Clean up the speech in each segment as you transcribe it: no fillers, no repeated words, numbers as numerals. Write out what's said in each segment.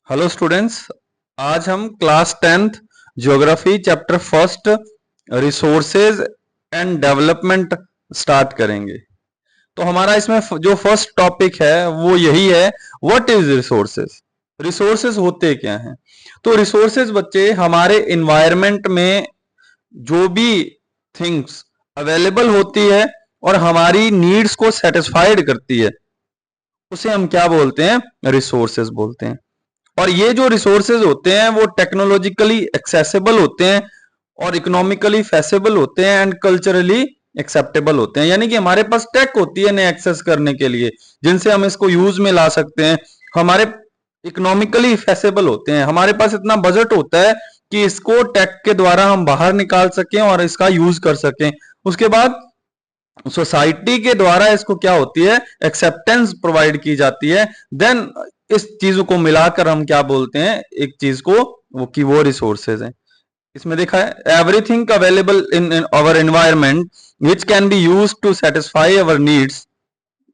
Hello students. आज हम class 10th geography chapter first resources and development start करेंगे। तो हमारा इसमें जो फर्स्ट टॉपिक है वो यही है, व्हाट इज रिसोर्सेज। रिसोर्सेज होते क्या हैं? तो रिसोर्सेज बच्चे हमारे इन्वायरमेंट में जो भी थिंग्स अवेलेबल होती है और हमारी नीड्स को सेटिस्फाइड करती है उसे हम क्या बोलते हैं? रिसोर्सेज बोलते हैं। और ये जो रिसोर्सेज होते हैं वो टेक्नोलॉजिकली एक्सेसिबल होते हैं और इकोनॉमिकली फेसिबल होते हैं एंड कल्चरली एक्सेप्टेबल होते हैं। यानी कि हमारे पास टेक होती है इन्हें एक्सेस करने के लिए, जिनसे हम इसको यूज में ला सकते हैं। हमारे इकोनॉमिकली फेसिबल होते हैं, हमारे पास इतना बजट होता है कि इसको टेक के द्वारा हम बाहर निकाल सकें और इसका यूज कर सकें। उसके बाद सोसाइटी के द्वारा इसको क्या होती है? एक्सेप्टेंस प्रोवाइड की जाती है। देन इस चीजों को मिलाकर हम क्या बोलते हैं? एक चीज को वो रिसोर्सेज हैं। इसमें देखा है everything available in our environment which can be use to satisfy our needs,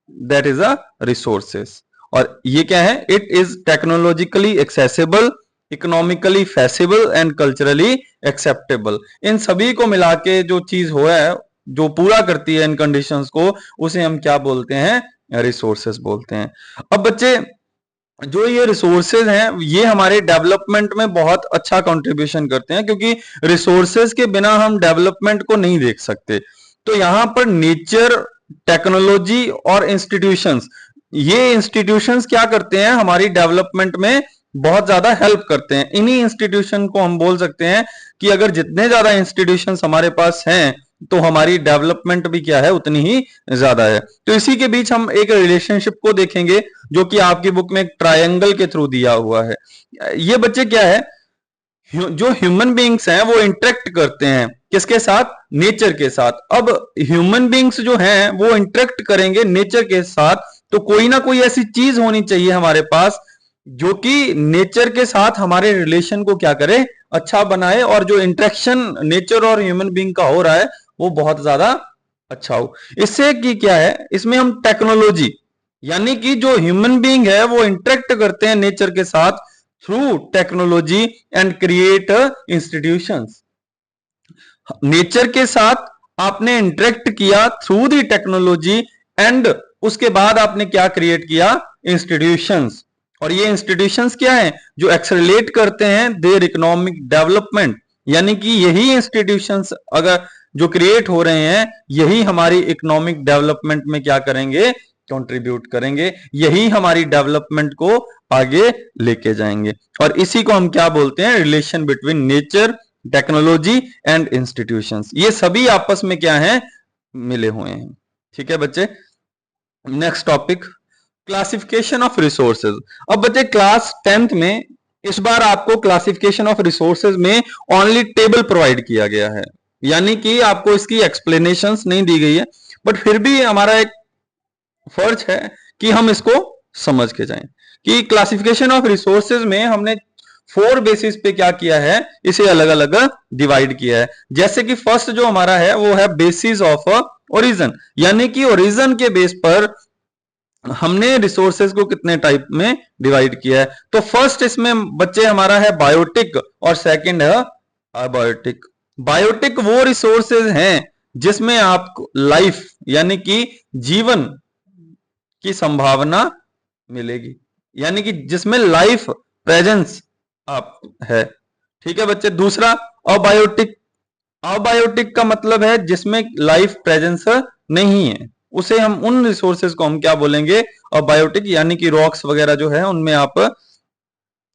that is a resources. और ये क्या है? It is technologically accessible, economically feasible and culturally acceptable. इन सभी को मिला के जो चीज हो है, जो पूरा करती है इन कंडीशंस को, उसे हम क्या बोलते हैं? रिसोर्सेज बोलते हैं। अब बच्चे, जो ये रिसोर्सेज हैं ये हमारे डेवलपमेंट में बहुत अच्छा कंट्रीब्यूशन करते हैं, क्योंकि रिसोर्सेज के बिना हम डेवलपमेंट को नहीं देख सकते। तो यहां पर नेचर, टेक्नोलॉजी और इंस्टीट्यूशंस, ये इंस्टीट्यूशंस क्या करते हैं? हमारी डेवलपमेंट में बहुत ज्यादा हेल्प करते हैं। इन्हीं इंस्टीट्यूशन को हम बोल सकते हैं कि अगर जितने ज्यादा इंस्टीट्यूशंस हमारे पास हैं तो हमारी डेवलपमेंट भी क्या है? उतनी ही ज्यादा है। तो इसी के बीच हम एक रिलेशनशिप को देखेंगे जो कि आपकी बुक में एक ट्रायंगल के थ्रू दिया हुआ है। ये बच्चे क्या है, जो ह्यूमन बींग्स हैं वो इंटरेक्ट करते हैं किसके साथ? नेचर के साथ। अब ह्यूमन बींग्स जो हैं वो इंटरेक्ट करेंगे नेचर के साथ, तो कोई ना कोई ऐसी चीज होनी चाहिए हमारे पास जो कि नेचर के साथ हमारे रिलेशन को क्या करे? अच्छा बनाए, और जो इंटरेक्शन नेचर और ह्यूमन बींग का हो रहा है वो बहुत ज्यादा अच्छा हो। इससे कि क्या है, इसमें हम टेक्नोलॉजी, यानी कि जो ह्यूमन बीइंग है वो इंटरेक्ट करते हैं नेचर के साथ through technology and create institutions. Nature के साथ आपने इंटरेक्ट किया थ्रू दी टेक्नोलॉजी एंड उसके बाद आपने क्या क्रिएट किया? इंस्टीट्यूशंस। और ये इंस्टीट्यूशंस क्या है? जो एक्सेलरेट करते हैं देयर इकोनॉमिक डेवलपमेंट। यानी कि यही इंस्टीट्यूशंस अगर जो क्रिएट हो रहे हैं, यही हमारी इकोनॉमिक डेवलपमेंट में क्या करेंगे? कंट्रीब्यूट करेंगे। यही हमारी डेवलपमेंट को आगे लेके जाएंगे। और इसी को हम क्या बोलते हैं? Relation between nature, technology and institutions. ये सभी आपस में क्या है? मिले हुए हैं। ठीक है बच्चे। Next topic, classification of resources. अब बच्चे क्लास 10th में इस बार आपको क्लासिफिकेशन ऑफ रिसोर्सेज में ओनली टेबल प्रोवाइड किया गया है, यानी कि आपको इसकी एक्सप्लेनेशंस नहीं दी गई है, बट फिर भी हमारा एक फर्ज है कि हम इसको समझ के जाएं कि क्लासिफिकेशन ऑफ रिसोर्सेज में हमने 4 बेसिस पे क्या किया है? इसे अलग अलग डिवाइड किया है। जैसे कि फर्स्ट जो हमारा है वो है बेसिस ऑफ ओरिजिन, यानी कि ओरिजिन के बेस पर हमने रिसोर्सेज को कितने टाइप में डिवाइड किया है। तो फर्स्ट इसमें बच्चे हमारा है बायोटिक और सेकंड है अबायोटिक। बायोटिक वो रिसोर्सेज हैं जिसमें आप लाइफ, यानी कि जीवन की संभावना मिलेगी, यानी कि जिसमें लाइफ प्रेजेंस आप है। ठीक है बच्चे। दूसरा अबायोटिक। अबायोटिक का मतलब है जिसमें लाइफ प्रेजेंस नहीं है, उसे हम, उन रिसोर्सेज को हम क्या बोलेंगे? अबायोटिक। यानी कि रॉक्स वगैरह जो है उनमें आप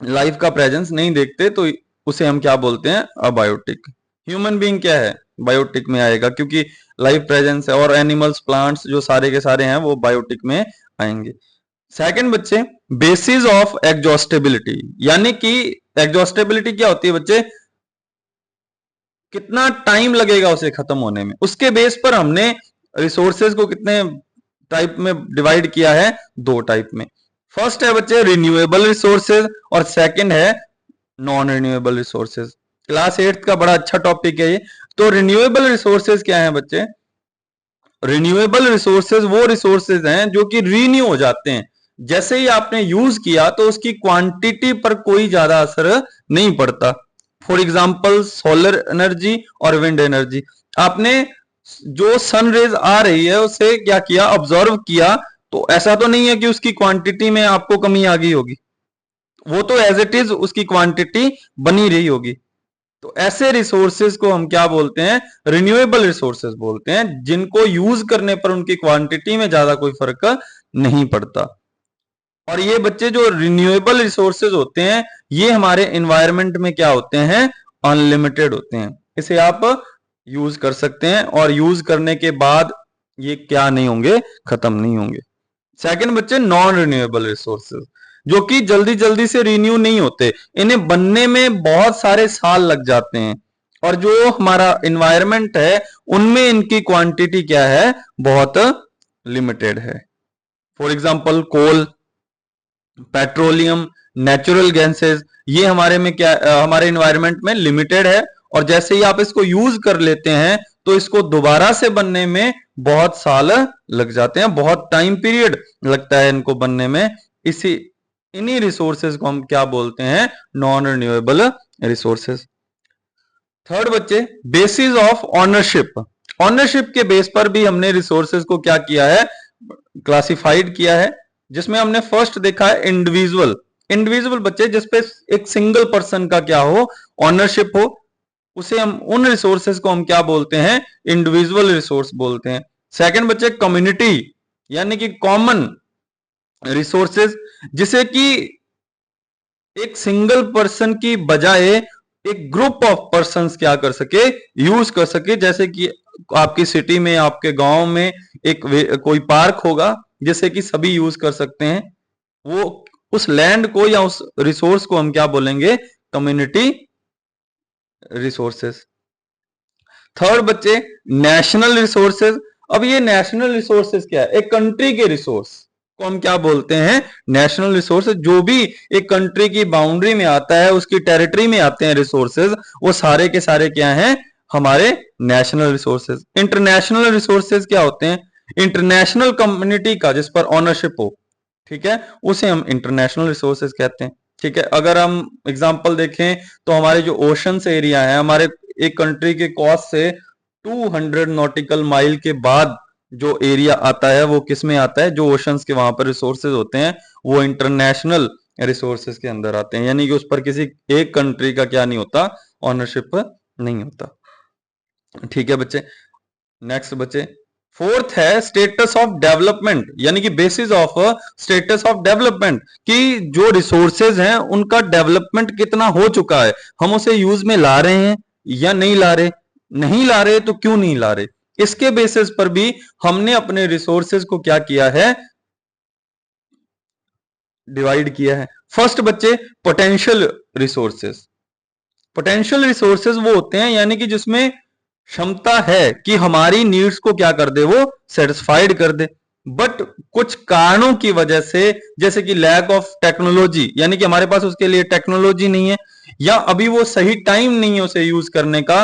लाइफ का प्रेजेंस नहीं देखते, तो उसे हम क्या बोलते हैं? अबायोटिक। ह्यूमन बीइंग क्या है? बायोटिक में आएगा, क्योंकि लाइफ प्रेजेंस है। और एनिमल्स, प्लांट्स जो सारे के सारे हैं वो बायोटिक में आएंगे। सेकंड बच्चे, बेसिस ऑफ एग्जॉस्टेबिलिटी। यानी कि एग्जॉस्टेबिलिटी क्या होती है बच्चे? कितना टाइम लगेगा उसे खत्म होने में, उसके बेस पर हमने रिसोर्सेज को कितने टाइप में डिवाइड किया है? 2 टाइप में। फर्स्ट है बच्चे रिन्यूएबल रिसोर्सेज और सेकंड है non renewable resources. Class 8th का बड़ा अच्छा टॉपिक है ये। तो रिन्यूएबल रिसोर्सेज क्या है बच्चे? रिन्यूएबल रिसोर्सेज वो रिसोर्सेज हैं जो कि रीन्यू हो जाते हैं, जैसे ही आपने यूज किया तो उसकी क्वांटिटी पर कोई ज्यादा असर नहीं पड़ता। फॉर एग्जाम्पल सोलर एनर्जी और विंड एनर्जी, आपने जो सन रेज आ रही है उसे क्या किया, ऑब्जर्व किया, तो ऐसा तो नहीं है कि उसकी क्वांटिटी में आपको कमी आ गई होगी, वो तो एज इट इज उसकी क्वांटिटी बनी रही होगी। तो ऐसे रिसोर्सेज को हम क्या बोलते हैं, रिन्यूएबल रिसोर्सेज बोलते हैं, जिनको यूज करने पर उनकी क्वांटिटी में ज्यादा कोई फर्क नहीं पड़ता। और ये बच्चे जो रिन्यूएबल रिसोर्सेज होते हैं ये हमारे एनवायरनमेंट में क्या होते हैं, अनलिमिटेड होते हैं, इसे आप यूज कर सकते हैं और यूज करने के बाद ये क्या नहीं होंगे, खत्म नहीं होंगे। सेकंड बच्चे नॉन रिन्यूएबल रिसोर्सेज, जो कि जल्दी जल्दी से रिन्यू नहीं होते, इन्हें बनने में बहुत सारे साल लग जाते हैं, और जो हमारा एनवायरनमेंट है उनमें इनकी क्वांटिटी क्या है, बहुत लिमिटेड है। For example coal, petroleum, natural gases, ये हमारे में क्या, हमारे एनवायरनमेंट में लिमिटेड है, और जैसे ही आप इसको यूज कर लेते हैं तो इसको दोबारा से बनने में बहुत साल लग जाते हैं, बहुत टाइम पीरियड लगता है इनको बनने में। इन्हीं रिसोर्सेज को हम क्या बोलते हैं, नॉन रिन्यूएबल रिसोर्सेज। थर्ड बच्चे, बेसिस ऑफ ऑनरशिप, ऑनरशिप के बेस पर भी हमने रिसोर्सेज को क्या किया है, क्लासिफाइड किया है, जिसमें हमने फर्स्ट देखा है इंडिविजुअल। इंडिविजुअल बच्चे जिसपे एक सिंगल पर्सन का क्या हो, ऑनरशिप हो, उसे हम, उन रिसोर्सेज को हम क्या बोलते हैं, इंडिविजुअल रिसोर्स बोलते हैं। सेकंड बच्चे कम्युनिटी, यानी कि कॉमन रिसोर्सेज, जिसे कि एक सिंगल पर्सन की बजाय एक ग्रुप ऑफ पर्संस क्या कर सके, यूज कर सके। जैसे कि आपकी सिटी में, आपके गांव में एक कोई पार्क होगा जिसे कि सभी यूज कर सकते हैं, वो उस लैंड को या उस रिसोर्स को हम क्या बोलेंगे, कम्युनिटी रिसोर्सेस। थर्ड बच्चे नेशनल रिसोर्सेज। अब ये नेशनल रिसोर्सेज क्या है, एक कंट्री के रिसोर्स को हम क्या बोलते हैं, नेशनल रिसोर्सेज। जो भी एक कंट्री की बाउंड्री में आता है, उसकी टेरिटरी में आते हैं रिसोर्सेज, वो सारे के सारे क्या हैं, हमारे नेशनल रिसोर्सेज। इंटरनेशनल रिसोर्सेज क्या होते हैं, इंटरनेशनल कम्युनिटी का जिस पर ऑनरशिप हो, ठीक है, उसे हम इंटरनेशनल रिसोर्सेज कहते हैं। ठीक है, अगर हम एग्जांपल देखें तो हमारे जो ओशंस एरिया है, हमारे एक कंट्री के कोस्ट से 200 नॉटिकल माइल के बाद जो एरिया आता है वो किस में आता है, जो ओशंस के वहां पर रिसोर्सेज होते हैं वो इंटरनेशनल रिसोर्सेज के अंदर आते हैं, यानी कि उस पर किसी एक कंट्री का क्या नहीं होता, ऑनरशिप नहीं होता। ठीक है बच्चे, नेक्स्ट बच्चे फोर्थ है स्टेटस ऑफ डेवलपमेंट, यानी कि basis of status of development, कि जो रिसोर्सेज हैं उनका डेवलपमेंट कितना हो चुका है, हम उसे यूज में ला रहे हैं या नहीं ला रहे, नहीं ला रहे तो क्यों नहीं ला रहे, इसके बेसिस पर भी हमने अपने रिसोर्सेज को क्या किया है, डिवाइड किया है। फर्स्ट बच्चे पोटेंशियल रिसोर्सेज। पोटेंशियल रिसोर्सेज वो होते हैं यानी कि जिसमें क्षमता है कि हमारी नीड्स को क्या कर दे, वो सेटिस्फाइड कर दे, बट कुछ कारणों की वजह से, जैसे कि लैक ऑफ टेक्नोलॉजी, यानी कि हमारे पास उसके लिए टेक्नोलॉजी नहीं है, या अभी वो सही टाइम नहीं है उसे यूज करने का,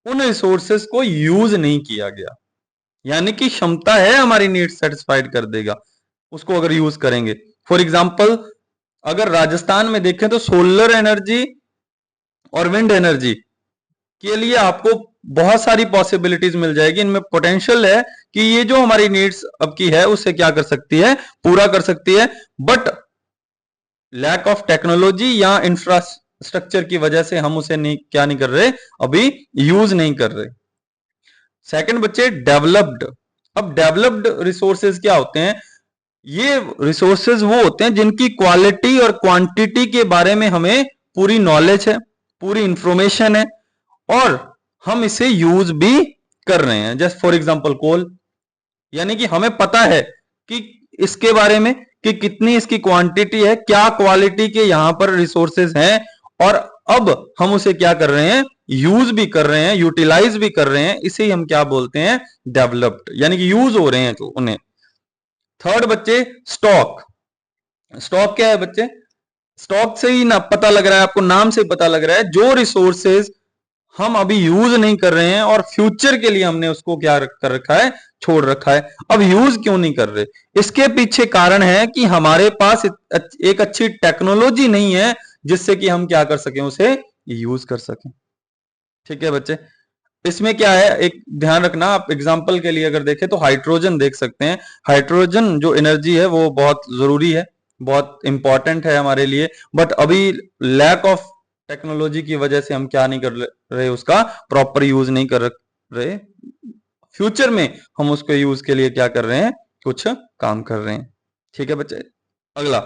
उन रिसोर्सेज को यूज नहीं किया गया। यानी कि क्षमता है हमारी नीड्स सेटिस्फाइड कर देगा उसको अगर यूज करेंगे। फॉर एग्जाम्पल अगर राजस्थान में देखें तो सोलर एनर्जी और विंड एनर्जी के लिए आपको बहुत सारी पॉसिबिलिटीज मिल जाएगी, इनमें पोटेंशियल है कि ये जो हमारी नीड्स अब की है उसे क्या कर सकती है, पूरा कर सकती है, बट लैक ऑफ टेक्नोलॉजी या इंफ्रास्ट्रक्चर की वजह से हम उसे नहीं, क्या नहीं कर रहे, अभी यूज नहीं कर रहे। सेकंड बच्चे डेवलप्ड। अब डेवलप्ड रिसोर्सेज क्या होते हैं, ये रिसोर्सेज वो होते हैं जिनकी क्वालिटी और क्वांटिटी के बारे में हमें पूरी नॉलेज है, पूरी इंफॉर्मेशन है, और हम इसे यूज भी कर रहे हैं। जैसे फॉर एग्जांपल कोल, यानी कि हमें पता है कि इसके बारे में कि कितनी इसकी क्वांटिटी है, क्या क्वालिटी के यहां पर रिसोर्सेज हैं, और अब हम उसे क्या कर रहे हैं, यूज भी कर रहे हैं, यूटिलाइज भी कर रहे हैं, इसे ही हम क्या बोलते हैं, डेवलप्ड, यानी कि यूज हो रहे हैं जो उन्हें। थर्ड बच्चे स्टॉक। स्टॉक क्या है बच्चे, स्टॉक से ही ना पता लग रहा है, आपको नाम से पता लग रहा है, जो रिसोर्सेज हम अभी यूज नहीं कर रहे हैं और फ्यूचर के लिए हमने उसको क्या कर रखा है, छोड़ रखा है, अब यूज क्यों नहीं कर रहे? इसके पीछे कारण है कि हमारे पास एक अच्छी टेक्नोलॉजी नहीं है जिससे कि हम क्या कर सकें, उसे यूज कर सकें। ठीक है बच्चे, इसमें क्या है, एक ध्यान रखना, आप एग्जांपल के लिए अगर देखें तो हाइड्रोजन देख सकते हैं। हाइड्रोजन जो एनर्जी है वो बहुत जरूरी है, बहुत इंपॉर्टेंट है हमारे लिए, बट अभी लैक ऑफ टेक्नोलॉजी की वजह से हम क्या नहीं कर रहे, उसका प्रॉपर यूज नहीं कर रहे। फ्यूचर में हम उसको यूज के लिए क्या कर रहे हैं, कुछ काम कर रहे हैं। ठीक है बच्चे, अगला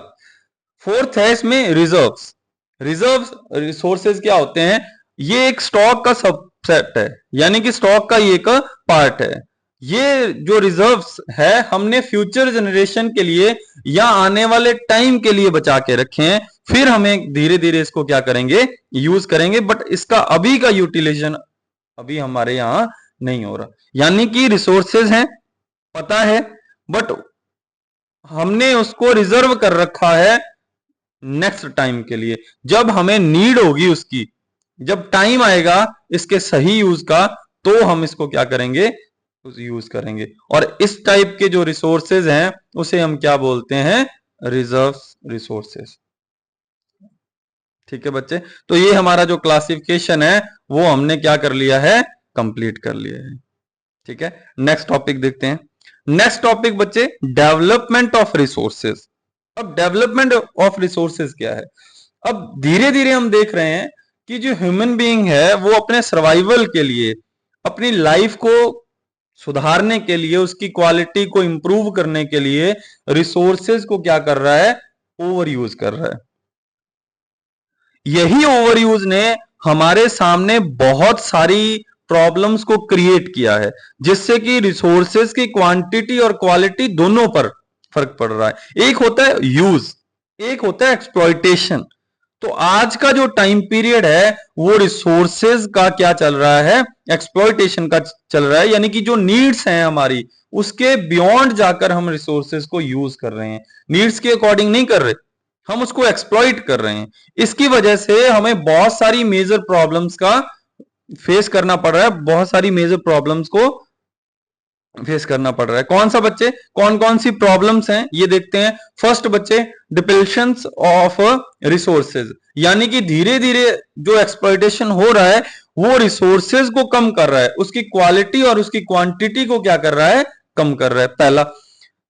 फोर्थ है इसमें रिजर्व्स। रिजर्व्स रिसोर्सेज क्या होते हैं, ये एक स्टॉक का सबसेट है, यानी कि स्टॉक का ये एक पार्ट है। ये जो रिजर्व्स है हमने फ्यूचर जनरेशन के लिए या आने वाले टाइम के लिए बचा के रखे हैं, फिर हमें धीरे धीरे इसको क्या करेंगे, यूज करेंगे, बट इसका अभी का यूटिलाइजेशन अभी हमारे यहां नहीं हो रहा। यानी कि रिसोर्सेज हैं, पता है, बट हमने उसको रिजर्व कर रखा है नेक्स्ट टाइम के लिए, जब हमें नीड होगी उसकी, जब टाइम आएगा इसके सही यूज का, तो हम इसको क्या करेंगे, यूज करेंगे। और इस टाइप के जो रिसोर्सेज हैं उसे हम क्या बोलते हैं, रिजर्व रिसोर्सेज। ठीक है बच्चे, तो ये हमारा जो क्लासिफिकेशन है वो हमने क्या कर लिया है, कंप्लीट कर लिया है। ठीक है, नेक्स्ट टॉपिक देखते हैं। नेक्स्ट टॉपिक बच्चे, डेवलपमेंट ऑफ रिसोर्सेज। अब डेवलपमेंट ऑफ रिसोर्सेज क्या है, अब धीरे धीरे हम देख रहे हैं कि जो ह्यूमन बीइंग है वो अपने सर्वाइवल के लिए, अपनी लाइफ को सुधारने के लिए, उसकी क्वालिटी को इंप्रूव करने के लिए रिसोर्सेज को क्या कर रहा है, ओवर यूज कर रहा है। यही ओवर यूज ने हमारे सामने बहुत सारी प्रॉब्लम्स को क्रिएट किया है, जिससे कि रिसोर्सेज की क्वांटिटी और क्वालिटी दोनों पर फर्क पड़ रहा है। एक होता है यूज, एक होता है एक्सप्लॉयटेशन। तो आज का जो टाइम पीरियड है वो रिसोर्सेज का क्या चल रहा है, एक्सप्लॉयटेशन का चल रहा है, यानी कि जो नीड्स हैं हमारी उसके बियॉन्ड जाकर हम रिसोर्सेज को यूज कर रहे हैं, नीड्स के अकॉर्डिंग नहीं कर रहे, हम उसको एक्सप्लॉइट कर रहे हैं। इसकी वजह से हमें बहुत सारी मेजर प्रॉब्लम्स का फेस करना पड़ रहा है, बहुत सारी मेजर प्रॉब्लम्स को फेस करना पड़ रहा है। कौन सा बच्चे, कौन कौन सी प्रॉब्लम्स हैं ये देखते हैं। फर्स्ट बच्चे, डिप्लेशंस ऑफ रिसोर्सेज, यानी कि धीरे धीरे जो एक्सप्लॉयटेशन हो रहा है वो रिसोर्सेज को कम कर रहा है, उसकी क्वालिटी और उसकी क्वांटिटी को क्या कर रहा है, कम कर रहा है, पहला।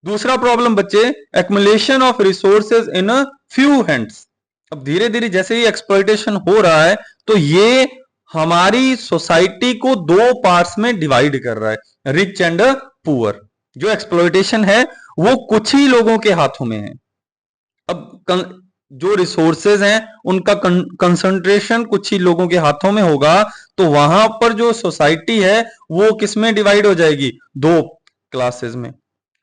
दूसरा प्रॉब्लम बच्चे, accumulation of resources in few hands. अब धीरे धीरे जैसे ही एक्सप्लॉयटेशन हो रहा है तो ये हमारी सोसाइटी को दो पार्ट्स में डिवाइड कर रहा है, रिच एंड पुअर। जो एक्सप्लॉयटेशन है वो कुछ ही लोगों के हाथों में है। अब जो रिसोर्सेज हैं उनका कंसंट्रेशन कुछ ही लोगों के हाथों में होगा, तो वहां पर जो सोसाइटी है वो किसमें डिवाइड हो जाएगी, दो क्लासेस में।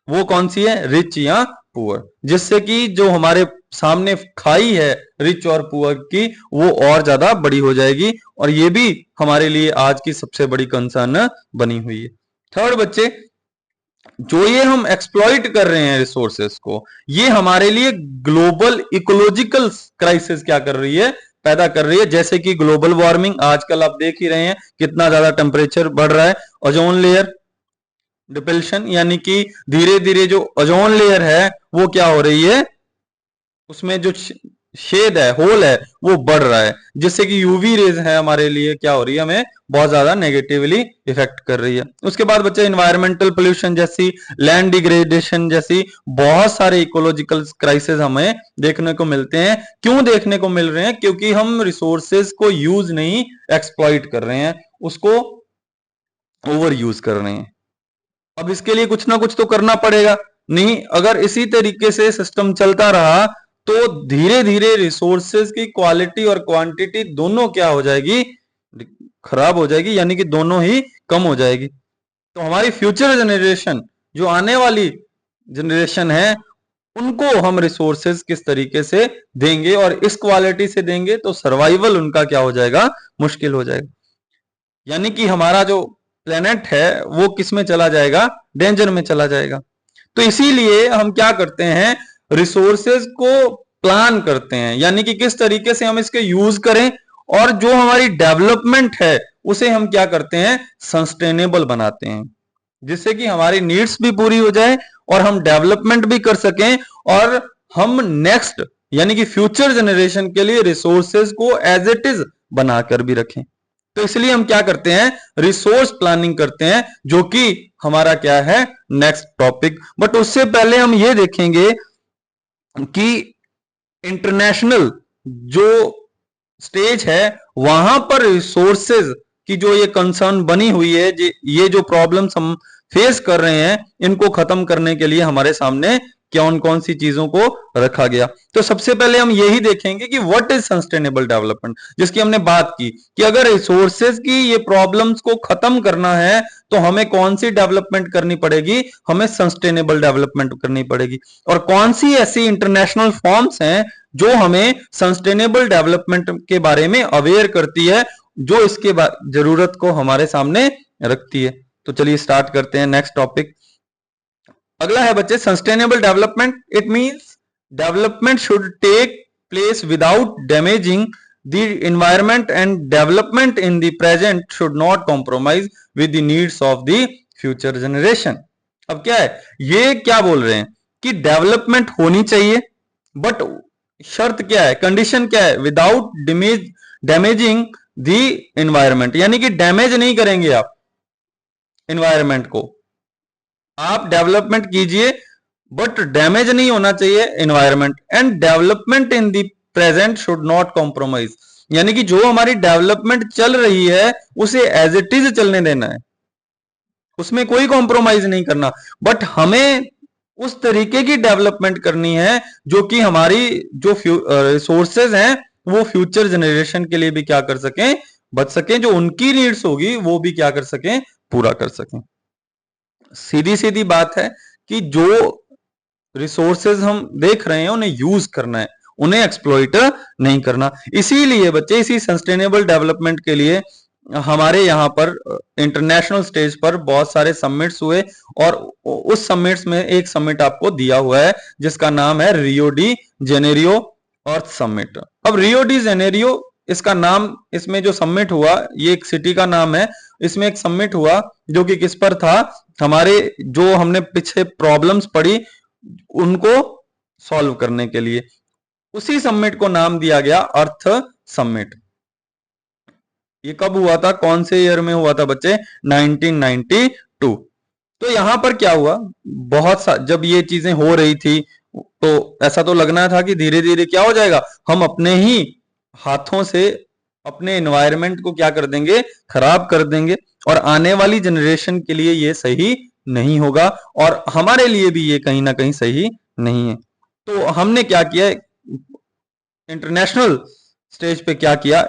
वो कौन सी है, रिच या पुअर, जिससे कि जो हमारे सामने खाई है रिच और पुअर की वो और ज्यादा बड़ी हो जाएगी, और ये भी हमारे लिए आज की सबसे बड़ी कंसर्न बनी हुई है। थर्ड बच्चे, जो ये हम एक्सप्लॉइट कर रहे हैं रिसोर्सेस को, ये हमारे लिए ग्लोबल इकोलॉजिकल क्राइसिस क्या कर रही है, पैदा कर रही है। जैसे कि ग्लोबल वार्मिंग, आजकल आप देख ही रहे हैं कितना ज्यादा टेम्परेचर बढ़ रहा है। ओजोन लेयर डिप्लेशन, यानी कि धीरे धीरे जो ओजोन लेयर है वो क्या हो रही है, उसमें जो शेड है, होल है, वो बढ़ रहा है, जिससे कि यूवी रेज है हमारे लिए क्या हो रही है, हमें बहुत ज्यादा नेगेटिवली इफेक्ट कर रही है। उसके बाद बच्चे, इन्वायरमेंटल पोल्यूशन जैसी, लैंड डिग्रेडेशन जैसी बहुत सारे इकोलॉजिकल क्राइसिस हमें देखने को मिलते हैं। क्यों देखने को मिल रहे हैं, क्योंकि हम रिसोर्सेज को यूज नहीं, एक्सप्लॉइट कर रहे हैं, उसको ओवर यूज कर रहे हैं। अब इसके लिए कुछ ना कुछ तो करना पड़ेगा, नहीं अगर इसी तरीके से सिस्टम चलता रहा तो धीरे धीरे रिसोर्सेज की क्वालिटी और क्वांटिटी दोनों क्या हो जाएगी, खराब हो जाएगी, यानी कि दोनों ही कम हो जाएगी। तो हमारी फ्यूचर जनरेशन, जो आने वाली जनरेशन है, उनको हम रिसोर्सेज किस तरीके से देंगे और इस क्वालिटी से देंगे तो सर्वाइवल उनका क्या हो जाएगा, मुश्किल हो जाएगा। यानी कि हमारा जो प्लेनेट है वो किस में चला जाएगा, डेंजर में चला जाएगा। तो इसीलिए हम क्या करते हैं, रिसोर्सेज को प्लान करते हैं, यानी कि किस तरीके से हम इसके यूज करें, और जो हमारी डेवलपमेंट है उसे हम क्या करते हैं, सस्टेनेबल बनाते हैं। जिससे कि हमारी नीड्स भी पूरी हो जाए और हम डेवलपमेंट भी कर सकें और हम नेक्स्ट यानी कि फ्यूचर जनरेशन के लिए रिसोर्सेज को एज इट इज बनाकर भी रखें। तो इसलिए हम क्या करते हैं, रिसोर्स प्लानिंग करते हैं, जो कि हमारा क्या है नेक्स्ट टॉपिक। बट उससे पहले हम ये देखेंगे कि इंटरनेशनल जो स्टेज है वहां पर रिसोर्सेज की जो ये कंसर्न बनी हुई है, ये जो प्रॉब्लम्स हम फेस कर रहे हैं, इनको खत्म करने के लिए हमारे सामने कौन कौन सी चीजों को रखा गया। तो सबसे पहले हम यही देखेंगे कि व्हाट इज सस्टेनेबल डेवलपमेंट, जिसकी हमने बात की कि अगर रिसोर्सेज की ये प्रॉब्लम्स को खत्म करना है तो हमें कौन सी डेवलपमेंट करनी पड़ेगी, हमें सस्टेनेबल डेवलपमेंट करनी पड़ेगी। और कौन सी ऐसी इंटरनेशनल फॉर्म्स हैं जो हमें सस्टेनेबल डेवलपमेंट के बारे में अवेयर करती है, जो इसके जरूरत को हमारे सामने रखती है। तो चलिए स्टार्ट करते हैं नेक्स्ट टॉपिक। अगला है बच्चे sustainable development. It means development should take place without damaging the environment and development in the present should not compromise with the needs of the future generation. अब क्या है, ये क्या बोल रहे हैं कि डेवलपमेंट होनी चाहिए, बट शर्त क्या है, कंडीशन क्या है, विदाउट डैमेजिंग द एनवायरनमेंट, यानी कि डैमेज नहीं करेंगे आप एनवायरनमेंट को। आप डेवलपमेंट कीजिए बट डैमेज नहीं होना चाहिए environment, and development in the present should not compromise, यानी कि जो हमारी डेवलपमेंट चल रही है उसे एज इट इज चलने देना है, उसमें कोई कॉम्प्रोमाइज नहीं करना। बट हमें उस तरीके की डेवलपमेंट करनी है जो कि हमारी जो रिसोर्सेज हैं वो फ्यूचर जनरेशन के लिए भी क्या कर सकें, बच सकें, जो उनकी नीड्स होगी वो भी क्या कर सकें, पूरा कर सकें। सीधी सीधी बात है कि जो रिसोर्सेज हम देख रहे हैं उन्हें यूज करना है, उन्हें एक्सप्लॉइट नहीं करना। इसीलिए बच्चे इसी सस्टेनेबल डेवलपमेंट के लिए हमारे यहाँ पर इंटरनेशनल स्टेज पर बहुत सारे समिट्स हुए, और उस समिट्स में एक समिट आपको दिया हुआ है जिसका नाम है रियो डी जेनेरियो अर्थ समिट। अब रियो डी जेनेरियो इसका नाम, इसमें जो समिट हुआ ये एक सिटी का नाम है, इसमें एक समिट हुआ जो कि किस पर था, हमारे जो हमने पीछे प्रॉब्लम्स पड़ी उनको सॉल्व करने के लिए। उसी समिट को नाम दिया गया अर्थ समिट। ये कब हुआ था, कौन से ईयर में हुआ था बच्चे, 1992। तो यहां पर क्या हुआ, जब ये चीजें हो रही थी तो ऐसा तो लगना था कि धीरे धीरे क्या हो जाएगा, हम अपने ही हाथों से अपने एनवायरनमेंट को क्या कर देंगे, खराब कर देंगे, और आने वाली जनरेशन के लिए ये सही नहीं होगा और हमारे लिए भी ये कहीं ना कहीं सही नहीं है। तो हमने क्या किया, इंटरनेशनल स्टेज पे क्या किया,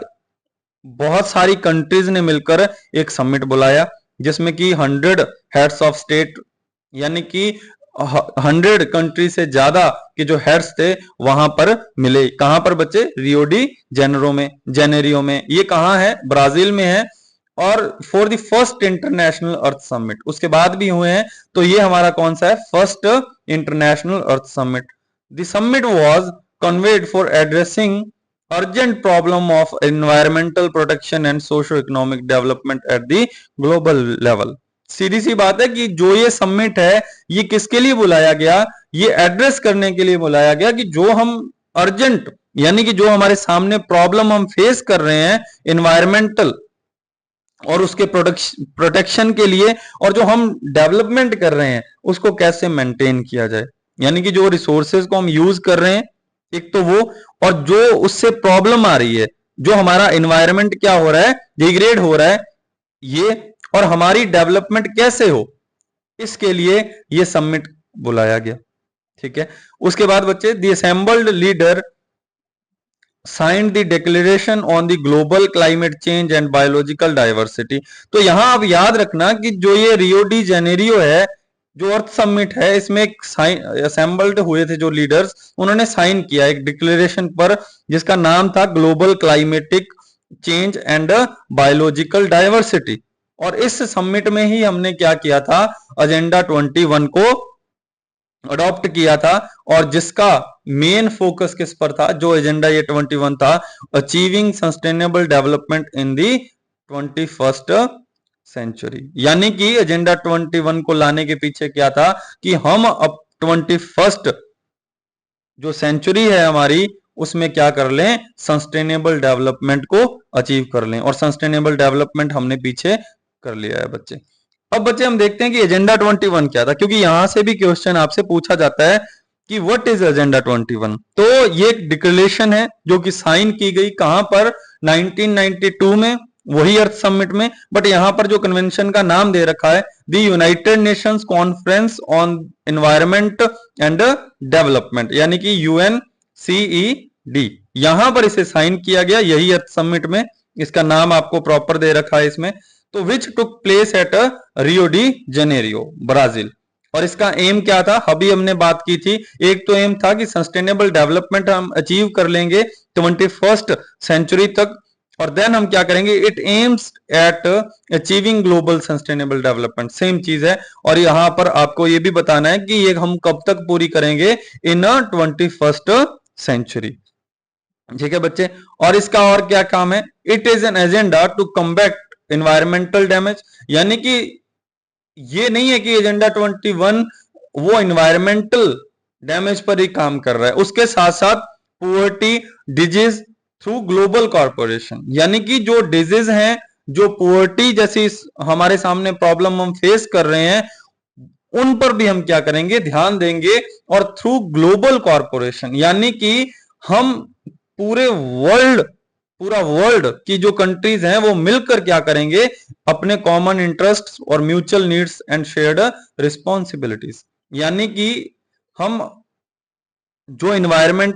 बहुत सारी कंट्रीज ने मिलकर एक समिट बुलाया जिसमें कि 100 हेड्स ऑफ स्टेट, यानी कि 100 कंट्री से ज्यादा के जो हेड्स थे वहां पर मिले। कहां पर बच्चे, रियो डी जेनेरियो में। ये कहां है, ब्राजील में है। और for the first international earth summit, उसके बाद भी हुए हैं, तो ये हमारा कौन सा है, first international earth summit. The summit was conveyed for addressing urgent problem of environmental protection and socio-economic development at the global level। सीधी सी बात है कि जो ये समिट है ये किसके लिए बुलाया गया, ये एड्रेस करने के लिए बुलाया गया कि जो हम अर्जेंट, यानी कि जो हमारे सामने प्रॉब्लम हम फेस कर रहे हैं एनवायरमेंटल और उसके प्रोटेक्शन के लिए, और जो हम डेवलपमेंट कर रहे हैं उसको कैसे मेंटेन किया जाए, यानी कि जो रिसोर्सेज को हम यूज कर रहे हैं एक तो वो, और जो उससे प्रॉब्लम आ रही है, जो हमारा एनवायरनमेंट क्या हो रहा है, डिग्रेड हो रहा है ये, और हमारी डेवलपमेंट कैसे हो, इसके लिए ये समिट बुलाया गया। ठीक है, उसके बाद बच्चे the assembled leader signed the declaration on the global climate change and biological diversity. तो यहां आप याद रखना कि जो ये रियो डी जेनेरियो है, जो अर्थ समिट है, इसमें एक असेंबल्ड हुए थे जो लीडर्स, उन्होंने साइन किया एक डिक्लेरेशन पर जिसका नाम था global climatic change and biological diversity. और इस समिट में ही हमने क्या किया था, एजेंडा 21 को अडॉप्ट किया था, और जिसका मेन फोकस किस पर था, जो एजेंडा ये 21 था, achieving sustainable development in the 21st century. यानी कि एजेंडा 21 को लाने के पीछे क्या था कि हम अब 21st जो सेंचुरी है हमारी, उसमें क्या कर लें, सस्टेनेबल डेवलपमेंट को अचीव कर लें। और सस्टेनेबल डेवलपमेंट हमने पीछे कर लिया है बच्चे। अब बच्चे हम देखते हैं कि एजेंडा 21 क्या था, क्योंकि यहां से भी क्वेश्चन आपसे पूछा जाता है कि व्हाट इज एजेंडा 21। तो ये एक डिक्लेरेशन है जो कि साइन की गई कहां पर, 1992 में, वही अर्थ समिट में। बट यहां पर जो कन्वेंशन का नाम दे रखा है the United Nations conference on environment and development, यानी कि UNCED, यहां पर इसे साइन किया गया, यही अर्थ समिट में। इसका नाम आपको प्रॉपर दे रखा है इसमें। तो which took place at Rio de Janeiro, Brazil. और इसका एम क्या था, अभी हमने बात की थी। एक तो एम था कि सस्टेनेबल डेवलपमेंट हम अचीव कर लेंगे 21st सेंचुरी तक, और देन हम क्या करेंगे, it aims at achieving global sustainable development, same चीज है। और यहां पर आपको ये भी बताना है कि ये हम कब तक पूरी करेंगे, इन 21st सेंचुरी। ठीक है बच्चे। और इसका और क्या काम है, it is an agenda to combat environmental damage, यानी कि ये नहीं है कि एजेंडा 21 वो एनवायरमेंटल डैमेज पर ही काम कर रहा है, उसके साथ साथ poverty, disease through global corporation, यानी कि जो डिजीज हैं, जो पोवर्टी जैसी हमारे सामने प्रॉब्लम हम फेस कर रहे हैं, उन पर भी हम क्या करेंगे, ध्यान देंगे। और थ्रू ग्लोबल कॉर्पोरेशन, यानी कि हम पूरे वर्ल्ड, पूरा वर्ल्ड की जो कंट्रीज हैं वो मिलकर क्या करेंगे, अपने कॉमन इंटरेस्ट और mutual needs and shared responsibilities, यानी कि हम जो एनवायरमेंट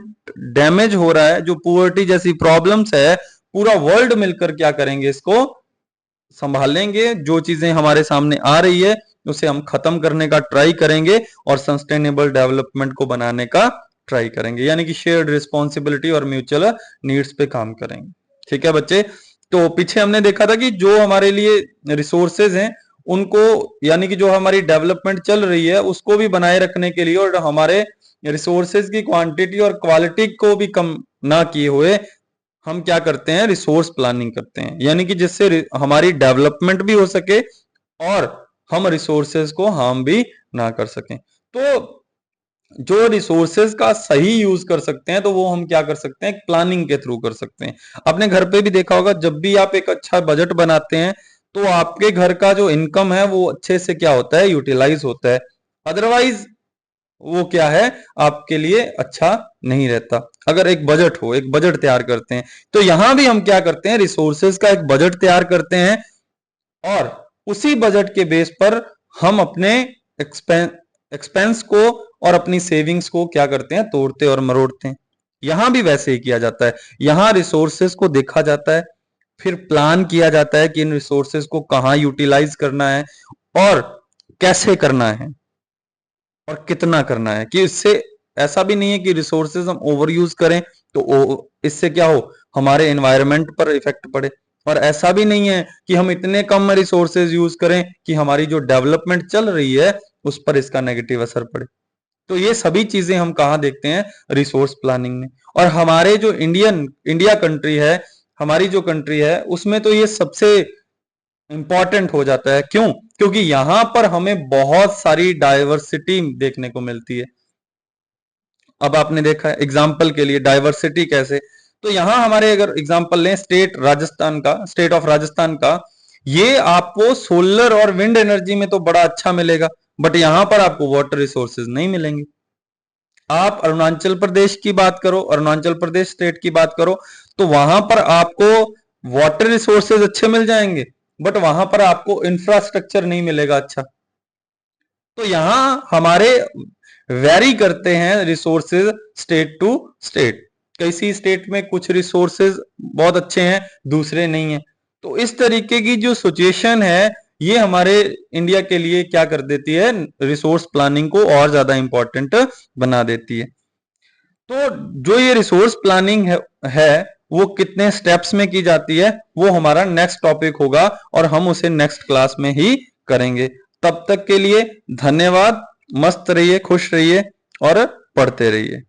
डैमेज हो रहा है, जो पुअर्टी जैसी प्रॉब्लम्स है, पूरा वर्ल्ड मिलकर क्या करेंगे, इसको संभालेंगे। जो चीजें हमारे सामने आ रही है उसे हम खत्म करने का ट्राई करेंगे और सस्टेनेबल डेवलपमेंट को बनाने का ट्राई करेंगे, यानी कि शेयर्ड रिस्पॉन्सिबिलिटी और म्यूचुअल नीड्स पे काम करेंगे। ठीक है बच्चे। तो पीछे हमने देखा था कि जो हमारे लिए रिसोर्सेज हैं उनको, यानी कि जो हमारी डेवलपमेंट चल रही है उसको भी बनाए रखने के लिए और हमारे रिसोर्सेज की क्वांटिटी और क्वालिटी को भी कम ना किए हुए हम क्या करते हैं, रिसोर्स प्लानिंग करते हैं, यानी कि जिससे हमारी डेवलपमेंट भी हो सके और हम रिसोर्सेज को हार्म भी ना कर सकें। तो जो रिसोर्सेज का सही यूज कर सकते हैं तो वो हम क्या कर सकते हैं, प्लानिंग के थ्रू कर सकते हैं। अपने घर पे भी देखा होगा, जब भी आप एक अच्छा बजट बनाते हैं तो आपके घर का जो इनकम है वो अच्छे से क्या होता है, यूटिलाइज होता है। अदरवाइज वो क्या है, आपके लिए अच्छा नहीं रहता। अगर एक बजट हो, एक बजट तैयार करते हैं, तो यहां भी हम क्या करते हैं, रिसोर्सेज का एक बजट तैयार करते हैं और उसी बजट के बेस पर हम अपने एक्सपेंस को और अपनी सेविंग्स को क्या करते हैं, तोड़ते और मरोड़ते हैं। यहां भी वैसे ही किया जाता है। यहां रिसोर्सेज को देखा जाता है, फिर प्लान किया जाता है कि इन रिसोर्सेज को कहां यूटिलाइज करना है और कैसे करना है और कितना करना है, कि इससे ऐसा भी नहीं है कि रिसोर्सेज हम ओवर यूज करें तो इससे क्या हो, हमारे एनवायरनमेंट पर इफेक्ट पड़े। और ऐसा भी नहीं है कि हम इतने कम रिसोर्सेज यूज करें कि हमारी जो डेवलपमेंट चल रही है उस पर इसका नेगेटिव असर पड़े। तो ये सभी चीजें हम कहाँ देखते हैं, रिसोर्स प्लानिंग में। और हमारे जो इंडिया कंट्री है, हमारी जो कंट्री है, उसमें तो ये सबसे इंपॉर्टेंट हो जाता है। क्यों? क्योंकि यहां पर हमें बहुत सारी डाइवर्सिटी देखने को मिलती है। अब आपने देखा है एग्जाम्पल के लिए डाइवर्सिटी कैसे, तो यहां हमारे अगर एग्जाम्पल लें स्टेट राजस्थान का, स्टेट ऑफ राजस्थान का, ये आपको सोलर और विंड एनर्जी में तो बड़ा अच्छा मिलेगा, बट यहां पर आपको वाटर रिसोर्सेज नहीं मिलेंगे। आप अरुणाचल प्रदेश की बात करो, अरुणाचल प्रदेश स्टेट की बात करो, तो वहां पर आपको वाटर रिसोर्सेज अच्छे मिल जाएंगे, बट वहां पर आपको इंफ्रास्ट्रक्चर नहीं मिलेगा अच्छा। तो यहां हमारे वेरी करते हैं रिसोर्सेज स्टेट टू स्टेट। किसी स्टेट में कुछ रिसोर्सेज बहुत अच्छे हैं, दूसरे नहीं है। तो इस तरीके की जो सिचुएशन है ये हमारे इंडिया के लिए क्या कर देती है, रिसोर्स प्लानिंग को और ज्यादा इंपॉर्टेंट बना देती है। तो जो ये रिसोर्स प्लानिंग है वो कितने स्टेप्स में की जाती है वो हमारा नेक्स्ट टॉपिक होगा और हम उसे नेक्स्ट क्लास में ही करेंगे। तब तक के लिए धन्यवाद। मस्त रहिए, खुश रहिए और पढ़ते रहिए।